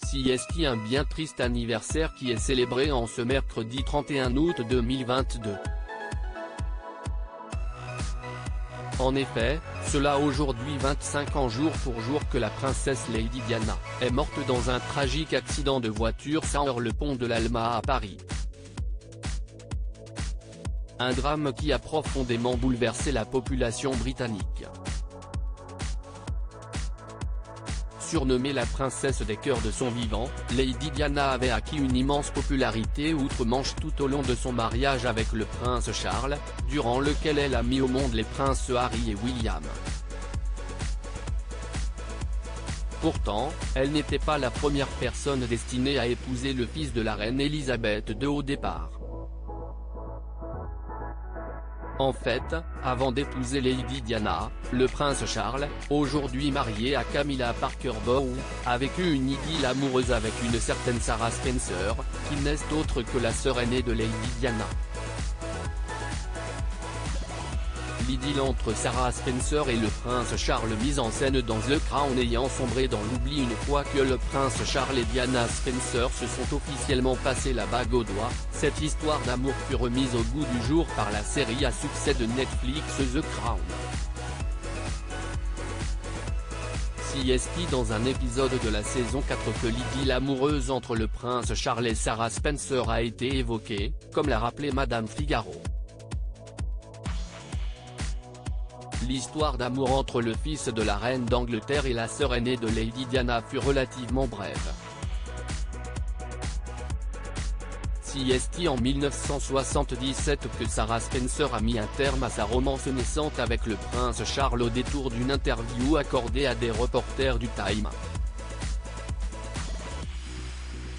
CST, un bien triste anniversaire qui est célébré en ce mercredi 31 août 2022. En effet, cela aujourd'hui 25 ans jour pour jour que la princesse Lady Diana est morte dans un tragique accident de voiture sur le pont de l'Alma à Paris. Un drame qui a profondément bouleversé la population britannique. Surnommée la princesse des cœurs de son vivant, Lady Diana avait acquis une immense popularité outre-Manche tout au long de son mariage avec le prince Charles, durant lequel elle a mis au monde les princes Harry et William. Pourtant, elle n'était pas la première personne destinée à épouser le fils de la reine Elisabeth II au départ. En fait, avant d'épouser Lady Diana, le prince Charles, aujourd'hui marié à Camilla Parker Bowles, a vécu une idylle amoureuse avec une certaine Sarah Spencer, qui n'est autre que la sœur aînée de Lady Diana. L'idylle entre Sarah Spencer et le prince Charles mise en scène dans The Crown ayant sombré dans l'oubli une fois que le prince Charles et Diana Spencer se sont officiellement passé la bague au doigt, cette histoire d'amour fut remise au goût du jour par la série à succès de Netflix The Crown. CST dans un épisode de la saison 4 que l'idylle amoureuse entre le prince Charles et Sarah Spencer a été évoquée, comme l'a rappelé Madame Figaro. L'histoire d'amour entre le fils de la reine d'Angleterre et la sœur aînée de Lady Diana fut relativement brève. CST en 1977 que Sarah Spencer a mis un terme à sa romance naissante avec le prince Charles au détour d'une interview accordée à des reporters du Time.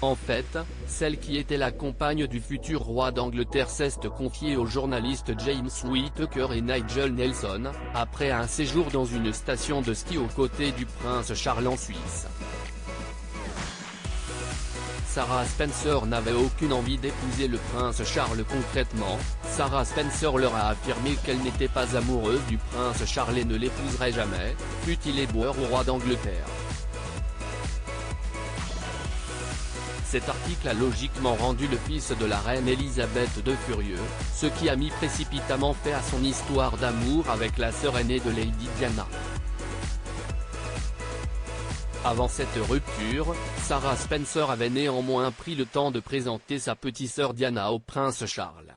En fait, celle qui était la compagne du futur roi d'Angleterre s'est confiée aux journalistes James Whittaker et Nigel Nelson, après un séjour dans une station de ski aux côtés du prince Charles en Suisse. Sarah Spencer n'avait aucune envie d'épouser le prince Charles concrètement, Sarah Spencer leur a affirmé qu'elle n'était pas amoureuse du prince Charles et ne l'épouserait jamais, fût-il éboueur au roi d'Angleterre. Cet article a logiquement rendu le fils de la reine Elisabeth II furieux, ce qui a mis précipitamment fin à son histoire d'amour avec la sœur aînée de Lady Diana. Avant cette rupture, Sarah Spencer avait néanmoins pris le temps de présenter sa petite sœur Diana au prince Charles.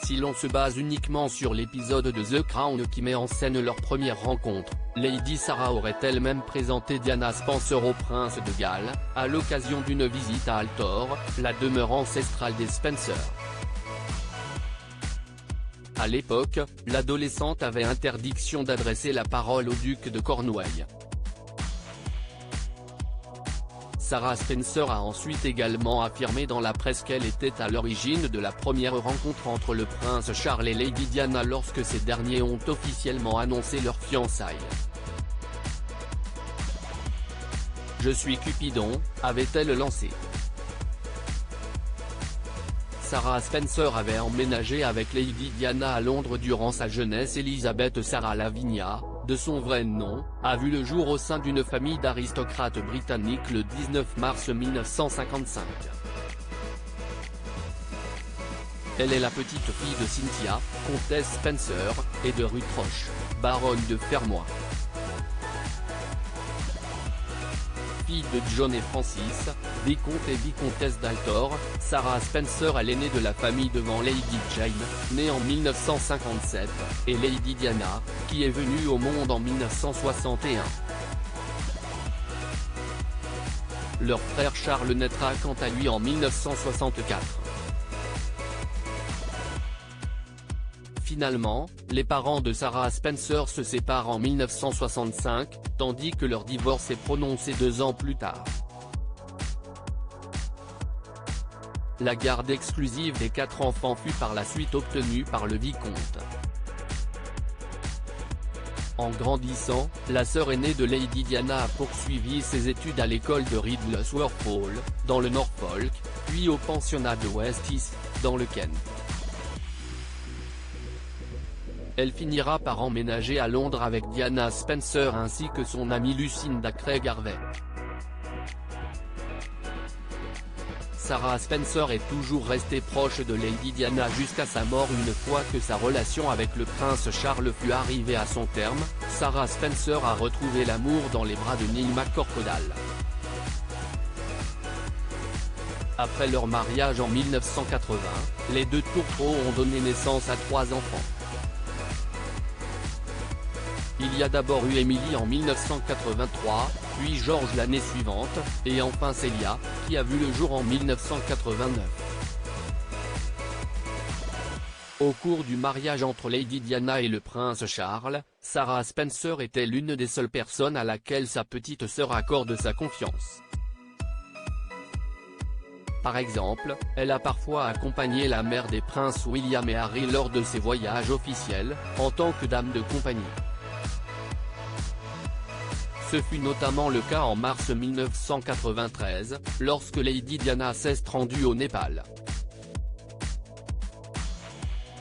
Si l'on se base uniquement sur l'épisode de The Crown qui met en scène leur première rencontre, Lady Sarah aurait elle-même présenté Diana Spencer au prince de Galles, à l'occasion d'une visite à Altor, la demeure ancestrale des Spencer. À l'époque, l'adolescente avait interdiction d'adresser la parole au duc de Cornouailles. Sarah Spencer a ensuite également affirmé dans la presse qu'elle était à l'origine de la première rencontre entre le prince Charles et Lady Diana lorsque ces derniers ont officiellement annoncé leur fiançailles. « Je suis Cupidon », avait-elle lancé. Sarah Spencer avait emménagé avec Lady Diana à Londres durant sa jeunesse. Elizabeth Sarah Lavinia, de son vrai nom, a vu le jour au sein d'une famille d'aristocrates britanniques le 19 mars 1955. Elle est la petite fille de Cynthia, comtesse Spencer, et de Ruth Roche, baronne de Fermoy. Fille de John et Francis, vicomte et vicomtesse d'Altor, Sarah Spencer est l'aînée de la famille devant Lady Jane, née en 1957, et Lady Diana, qui est venue au monde en 1961. Leur frère Charles naîtra quant à lui en 1964. Finalement, les parents de Sarah Spencer se séparent en 1965, tandis que leur divorce est prononcé 2 ans plus tard. La garde exclusive des 4 enfants fut par la suite obtenue par le vicomte. En grandissant, la sœur aînée de Lady Diana a poursuivi ses études à l'école de Riddlesworth Hall, dans le Norfolk, puis au pensionnat de West East, dans le Kent. Elle finira par emménager à Londres avec Diana Spencer ainsi que son amie Lucinda Craig Harvey. Sarah Spencer est toujours restée proche de Lady Diana jusqu'à sa mort. Une fois que sa relation avec le prince Charles fut arrivée à son terme, Sarah Spencer a retrouvé l'amour dans les bras de Neil McCorquodale. Après leur mariage en 1980, les deux tourtereaux ont donné naissance à 3 enfants. Il y a d'abord eu Emily en 1983, puis George l'année suivante, et enfin Celia, qui a vu le jour en 1989. Au cours du mariage entre Lady Diana et le prince Charles, Sarah Spencer était l'une des seules personnes à laquelle sa petite sœur accorde sa confiance. Par exemple, elle a parfois accompagné la mère des princes William et Harry lors de ses voyages officiels, en tant que dame de compagnie. Ce fut notamment le cas en mars 1993, lorsque Lady Diana s'est rendue au Népal.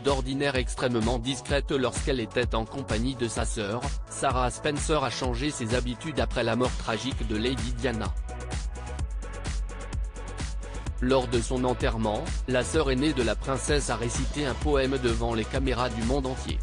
D'ordinaire extrêmement discrète lorsqu'elle était en compagnie de sa sœur, Sarah Spencer a changé ses habitudes après la mort tragique de Lady Diana. Lors de son enterrement, la sœur aînée de la princesse a récité un poème devant les caméras du monde entier.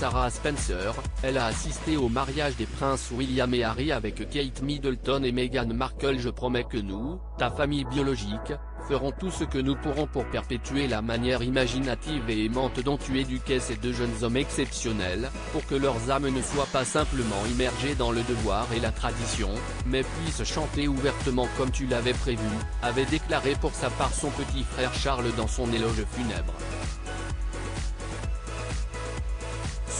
Sarah Spencer, elle a assisté au mariage des princes William et Harry avec Kate Middleton et Meghan Markle. Je promets que nous, ta famille biologique, ferons tout ce que nous pourrons pour perpétuer la manière imaginative et aimante dont tu éduquais ces deux jeunes hommes exceptionnels, pour que leurs âmes ne soient pas simplement immergées dans le devoir et la tradition, mais puissent chanter ouvertement comme tu l'avais prévu, avait déclaré pour sa part son petit frère Charles dans son éloge funèbre.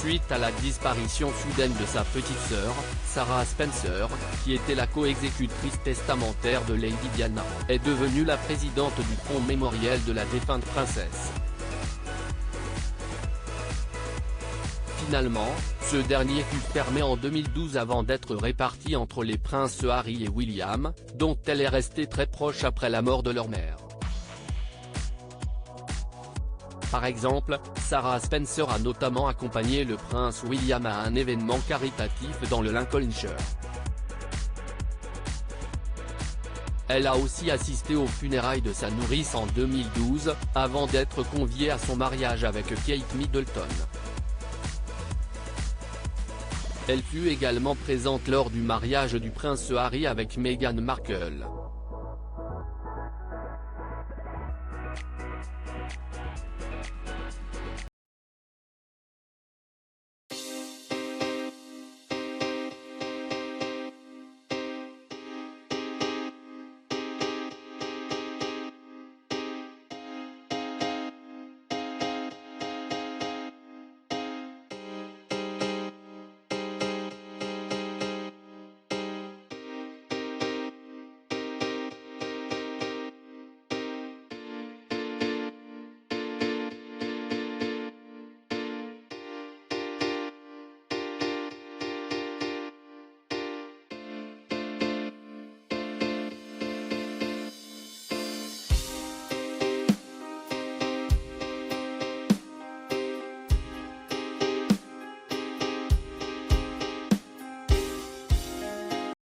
Suite à la disparition soudaine de sa petite sœur, Sarah Spencer, qui était la co-exécutrice testamentaire de Lady Diana, est devenue la présidente du fonds mémoriel de la défunte princesse. Finalement, ce dernier fut fermé en 2012 avant d'être réparti entre les princes Harry et William, dont elle est restée très proche après la mort de leur mère. Par exemple, Sarah Spencer a notamment accompagné le prince William à un événement caritatif dans le Lincolnshire. Elle a aussi assisté aux funérailles de sa nourrice en 2012, avant d'être conviée à son mariage avec Kate Middleton. Elle fut également présente lors du mariage du prince Harry avec Meghan Markle.